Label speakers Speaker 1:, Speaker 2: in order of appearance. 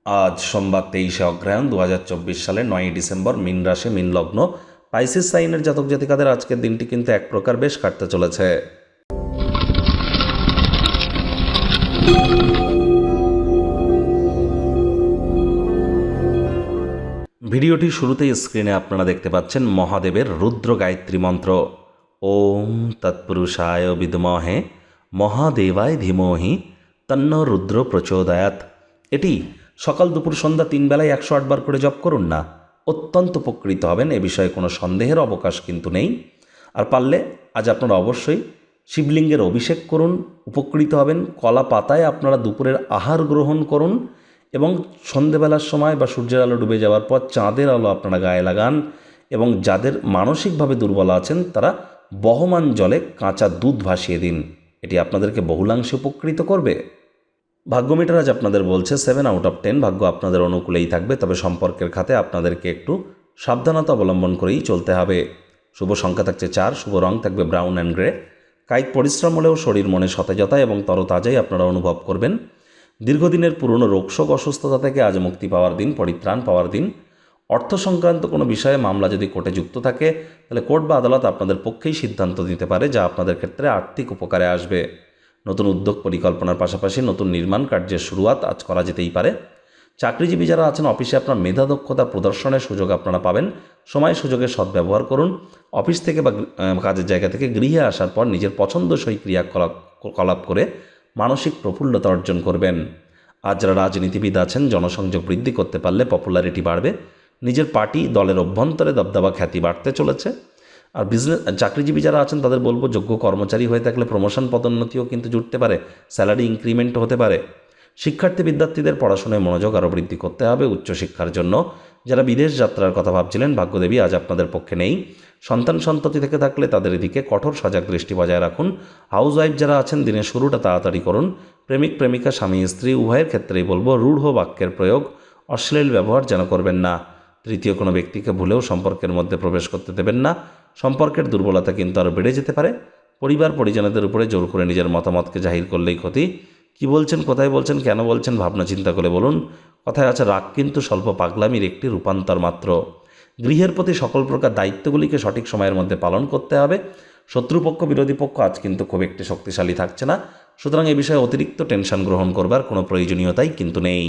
Speaker 1: আজ সোমবার 23শে অগ্রহায়ণ 2024 সালের 9ই ডিসেম্বর, মীন রাশি, মীন লগ্ন, পাইসিস সাইনের জাতক জাতিকাদের আজকের দিনটি কিন্তু এক প্রকার বেশ কাটতে চলেছে। ভিডিওটি শুরুতেই স্ক্রিনে আপনারা দেখতে পাচ্ছেন মহাদেবের রুদ্র গায়ত্রী মন্ত্র। ওম তৎপুরুষায় বিদ্মহে মহাদেবায় ধীমহি তন্ন রুদ্র প্রচোদয়াৎ। এটি সকাল দুপুর সন্ধ্যা 3 বেলায় 108 বার করে জপ করুন না, অত্যন্ত উপকৃত হবেন। এ বিষয়ে কোনো সন্দেহের অবকাশ কিন্তু নেই। আর পারলে আজ আপনারা অবশ্যই শিবলিঙ্গের অভিষেক করুন, উপকৃত হবেন। কলা পাতায় আপনারা দুপুরের আহার গ্রহণ করুন এবং সন্ধেবেলার সময় বা সূর্যের আলো ডুবে যাওয়ার পর চাঁদের আলো আপনারা গায়ে লাগান। এবং যাদের মানসিকভাবে দুর্বল আছেন তারা বহমান জলে কাঁচা দুধ ভাসিয়ে দিন। এটি আপনাদেরকে বহুলাংশে উপকৃত করবে। ভাগ্যমিটার আজ আপনাদের বলছে 7 আউট অফ 10, ভাগ্য আপনাদের অনুকূলেই থাকবে। তবে সম্পর্কের খাতে আপনাদেরকে একটু সাবধানতা অবলম্বন করেই চলতে হবে। শুভ সংখ্যা থাকছে 4, শুভ রং থাকবে ব্রাউন অ্যান্ড গ্রে। কায়িক পরিশ্রম হলেও শরীর মনে সতেজতা এবং তরতাজাই আপনারা অনুভব করবেন। দীর্ঘদিনের পুরনো রোগশোক অসুস্থতা থেকে আজ মুক্তি পাওয়ার দিন, পরিত্রাণ পাওয়ার দিন। অর্থ সংক্রান্ত কোনো বিষয়ে মামলা যদি কোর্টে যুক্ত থাকে তাহলে কোর্ট বা আদালত আপনাদের পক্ষেই সিদ্ধান্ত নিতে পারে, যা আপনাদের ক্ষেত্রে আর্থিক উপকারে আসবে। নতুন উদ্যোগ পরিকল্পনার পাশাপাশি নতুন নির্মাণ কার্যের শুরুয়াত আজ করা যেতেই পারে। চাকরিজীবী যারা আছেন অফিসে আপনার মেধা দক্ষতা প্রদর্শনের সুযোগ আপনারা পাবেন। সময় সুযোগের সদ্ব্যবহার করুন। অফিস থেকে বা কাজের জায়গা থেকে গৃহে আসার পর নিজের পছন্দসই ক্রিয়াকলাপ করে মানসিক প্রফুল্লতা অর্জন করবেন। আজ যারা রাজনীতিবিদ আছেন জনসংযোগ বৃদ্ধি করতে পারলে পপুলারিটি বাড়বে। নিজের পার্টি দলের অভ্যন্তরে দবদবা খ্যাতি বাড়তে চলেছে। আর চাকরিজীবী যারা আছেন তাদের বলবো, যোগ্য কর্মচারী হয়ে থাকলে প্রমোশন পদোন্নতিও কিন্তু জুটতে পারে, স্যালারি ইনক্রিমেন্ট হতে পারে। শিক্ষার্থী বিদ্যার্থীদের পড়াশোনায় মনোযোগ আরও বৃদ্ধি করতে হবে উচ্চশিক্ষার জন্য। যারা বিদেশ যাত্রার কথা ভাবছিলেন ভাগ্যদেবী আজ আপনাদের পক্ষে নেই। সন্ততি থেকে থাকলে তাদের এদিকে কঠোর সজাগ দৃষ্টি বজায় রাখুন। হাউসওয়াইফ যারা আছেন দিনের শুরুটা তাড়াতাড়ি করুন। প্রেমিক প্রেমিকা স্বামী স্ত্রী উভয়ের ক্ষেত্রেই বলবো, রূঢ় বাক্যের প্রয়োগ, অশ্লীল ব্যবহার যেন করবেন না। তৃতীয় কোনো ব্যক্তিকে ভুলেও সম্পর্কের মধ্যে প্রবেশ করতে দেবেন না। সম্পর্কের দুর্বলতা কিন্তু আরও বেড়ে যেতে পারে। পরিবার পরিজনদের উপরে জোর করে নিজের মতামতকে জাহির করলেই ক্ষতি। কি বলছেন, কোথায় বলছেন, কেন বলছেন ভাবনা চিন্তা করে বলুন। কথায় আছে, রাগ কিন্তু স্বল্প পাগলামির একটি রূপান্তর মাত্র। গৃহের প্রতি সকল প্রকার দায়িত্বগুলিকে সঠিক সময়ের মধ্যে পালন করতে হবে। শত্রুপক্ষ বিরোধী পক্ষ আজ কিন্তু খুব একটি শক্তিশালী থাকছে না। সুতরাং এ বিষয়ে অতিরিক্ত টেনশন গ্রহণ করবার কোনো প্রয়োজনীয়তাই কিন্তু নেই।